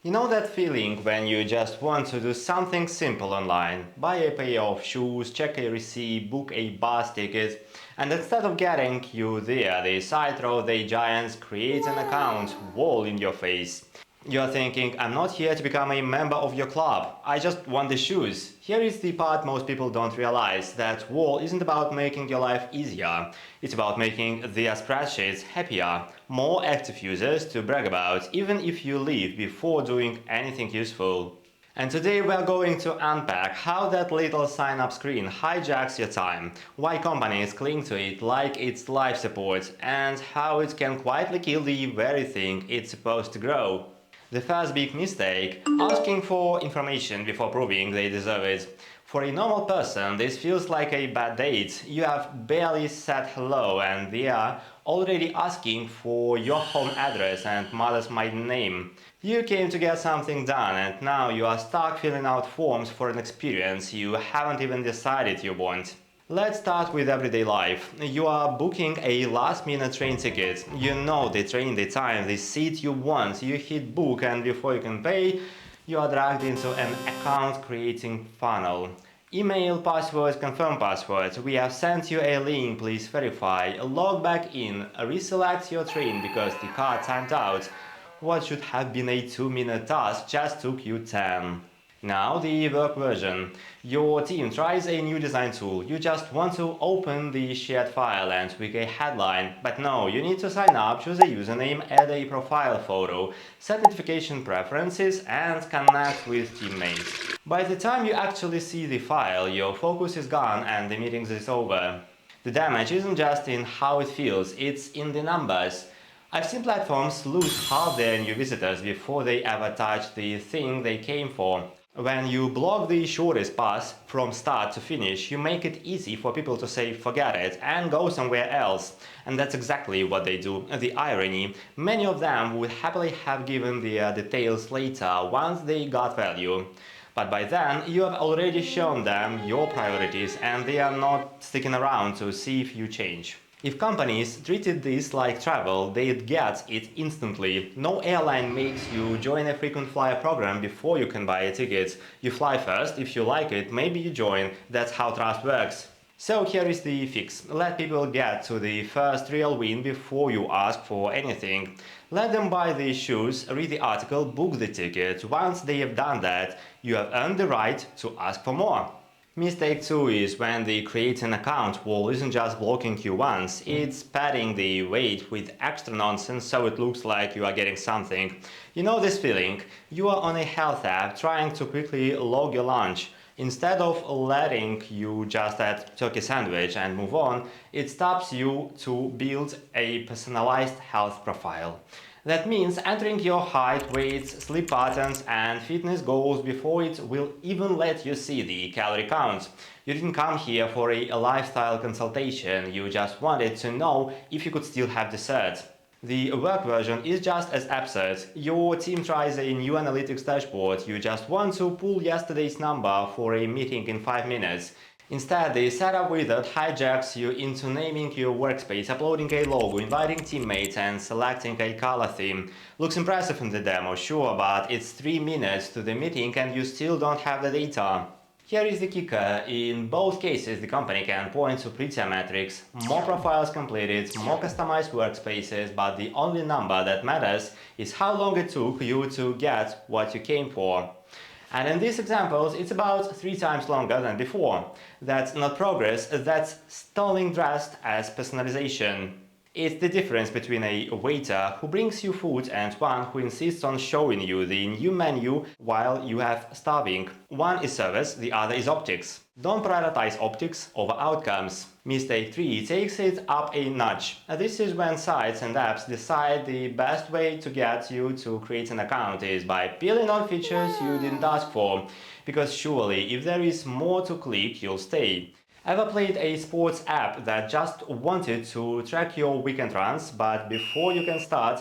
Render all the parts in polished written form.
You know that feeling when you just want to do something simple online? Buy a pair of shoes, check a receipt, book a bus ticket, and instead of getting you there, the site throw the giants create an account wall in your face. You're thinking, I'm not here to become a member of your club, I just want the shoes. Here is the part most people don't realize, that wall isn't about making your life easier, it's about making their spreadsheets happier, more active users to brag about, even if you leave before doing anything useful. And today we are going to unpack how that little sign-up screen hijacks your time, why companies cling to it like it's life support, and how it can quietly kill the very thing it's supposed to grow. The first big mistake, asking for information before proving they deserve it. For a normal person, this feels like a bad date. You have barely said hello and they are already asking for your home address and mother's maiden name. You came to get something done and now you are stuck filling out forms for an experience you haven't even decided you want. Let's start with everyday life. You are booking a last-minute train ticket. You know the train, the time, the seat you want. You hit book and before you can pay, you are dragged into an account-creating funnel. Email, password, confirm password. We have sent you a link, please verify. Log back in, reselect your train because the car timed out. What should have been a 2-minute task just took you 10. Now the work version. Your team tries a new design tool. You just want to open the shared file and tweak a headline. But no, you need to sign up, choose a username, add a profile photo, set notification preferences and connect with teammates. By the time you actually see the file, your focus is gone and the meeting is over. The damage isn't just in how it feels, it's in the numbers. I've seen platforms lose half their new visitors before they ever touch the thing they came for. When you block the shortest path from start to finish, you make it easy for people to say forget it and go somewhere else. And that's exactly what they do. The irony, many of them would happily have given their details later once they got value. But by then, you have already shown them your priorities and they are not sticking around to see if you change. If companies treated this like travel, they'd get it instantly. No airline makes you join a frequent flyer program before you can buy a ticket. You fly first, if you like it, maybe you join. That's how trust works. So here is the fix. Let people get to the first real win before you ask for anything. Let them buy the shoes, read the article, book the ticket. Once they have done that, you have earned the right to ask for more. Mistake 2 is when the create an account wall isn't just blocking you once, it's padding the weight with extra nonsense so it looks like you are getting something. You know this feeling? You are on a health app trying to quickly log your lunch. Instead of letting you just add turkey sandwich and move on, it stops you to build a personalized health profile. That means entering your height, weight, sleep patterns and fitness goals before it will even let you see the calorie count. You didn't come here for a lifestyle consultation, you just wanted to know if you could still have dessert. The work version is just as absurd. Your team tries a new analytics dashboard, you just want to pull yesterday's number for a meeting in 5 minutes. Instead, the setup wizard hijacks you into naming your workspace, uploading a logo, inviting teammates and selecting a color theme. Looks impressive in the demo, sure, but it's 3 minutes to the meeting and you still don't have the data. Here is the kicker. In both cases, the company can point to prettier metrics, more profiles completed, more customized workspaces, but the only number that matters is how long it took you to get what you came for. And in these examples, it's about 3 times longer than before. That's not progress, that's stalling dressed as personalization. It's the difference between a waiter who brings you food and one who insists on showing you the new menu while you have starving. One is service, the other is optics. Don't prioritize optics over outcomes. Mistake 3 takes it up a notch. This is when sites and apps decide the best way to get you to create an account is by peeling on features you didn't ask for. Because surely, if there is more to click, you'll stay. Ever played a sports app that just wanted to track your weekend runs, but before you can start,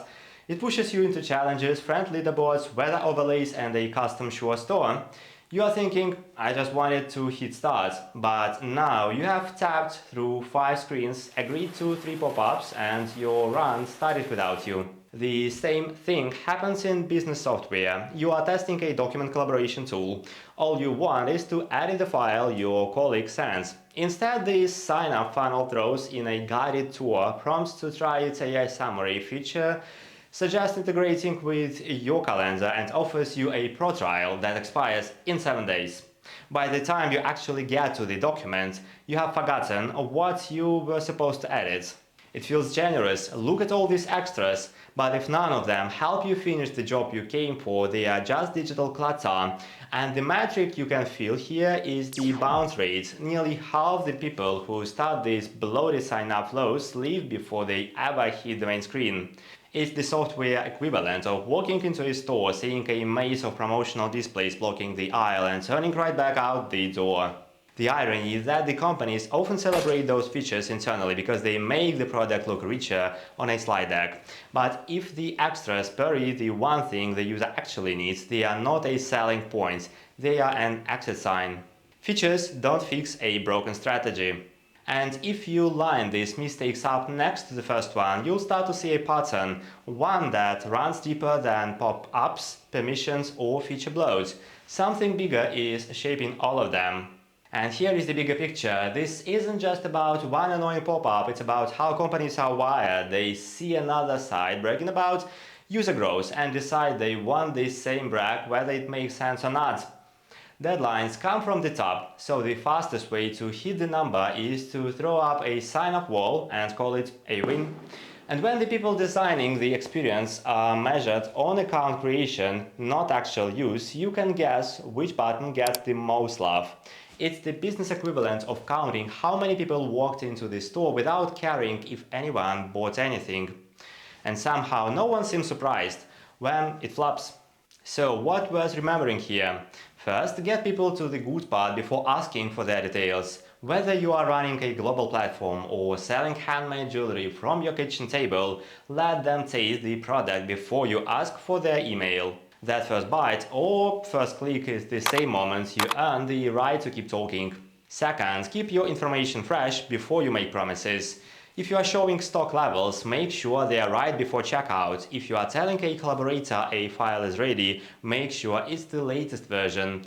it pushes you into challenges, friend leaderboards, weather overlays and a custom shoe store? You are thinking, I just wanted to hit start, but now you have tapped through 5 screens, agreed to 3 pop-ups and your run started without you. The same thing happens in business software. You are testing a document collaboration tool. All you want is to edit the file your colleague sends. Instead, this sign-up funnel throws in a guided tour, prompts to try its AI summary feature, suggests integrating with your calendar, and offers you a pro trial that expires in 7 days. By the time you actually get to the document, you have forgotten what you were supposed to edit. It feels generous, look at all these extras, but if none of them help you finish the job you came for, they are just digital clutter. And the metric you can feel here is the bounce rate. Nearly half the people who start these bloated sign-up flows leave before they ever hit the main screen. It's the software equivalent of walking into a store, seeing a maze of promotional displays blocking the aisle and turning right back out the door. The irony is that the companies often celebrate those features internally because they make the product look richer on a slide deck. But if the extras bury the one thing the user actually needs, they are not a selling point, they are an exit sign. Features don't fix a broken strategy. And if you line these mistakes up next to the first one, you'll start to see a pattern, one that runs deeper than pop-ups, permissions, or feature bloats. Something bigger is shaping all of them. And here is the bigger picture. This isn't just about one annoying pop-up, it's about how companies are wired. They see another site bragging about user growth and decide they want this same brag whether it makes sense or not. Deadlines come from the top, so the fastest way to hit the number is to throw up a sign-up wall and call it a win. And when the people designing the experience are measured on account creation, not actual use, you can guess which button gets the most love. It's the business equivalent of counting how many people walked into the store without caring if anyone bought anything. And somehow no one seems surprised when it flops. So what was remembering here? First, get people to the good part before asking for their details. Whether you are running a global platform or selling handmade jewelry from your kitchen table, let them taste the product before you ask for their email. That first bite or first click is the same moment you earn the right to keep talking. Second, keep your information fresh before you make promises. If you are showing stock levels, make sure they are right before checkout. If you are telling a collaborator a file is ready, make sure it's the latest version.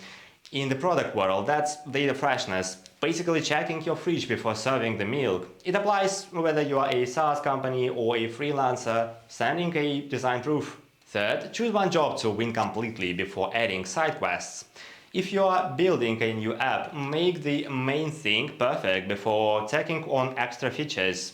In the product world, that's data freshness, basically checking your fridge before serving the milk. It applies whether you are a SaaS company or a freelancer sending a design proof. Third, choose one job to win completely before adding side quests. If you are building a new app, make the main thing perfect before taking on extra features.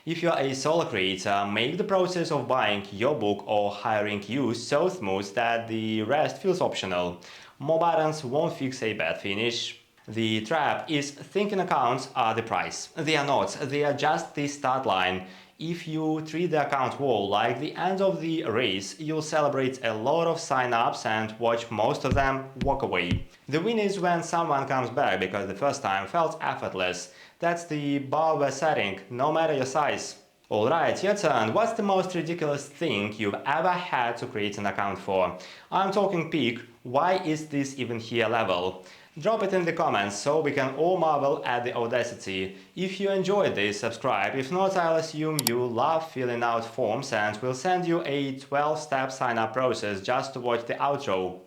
If you are a solo creator, make the process of buying your book or hiring you so smooth that the rest feels optional. More buttons won't fix a bad finish. The trap is thinking accounts are the price. They are not, they are just the start line. If you treat the account wall like the end of the race, you'll celebrate a lot of sign-ups and watch most of them walk away. The win is when someone comes back because the first time felt effortless. That's the bar we're setting, no matter your size. Alright, your turn. What's the most ridiculous thing you've ever had to create an account for? I'm talking peak. Why is this even here level? Drop it in the comments so we can all marvel at the audacity. If you enjoyed this, subscribe. If not, I'll assume you love filling out forms and we'll send you a 12-step sign-up process just to watch the outro.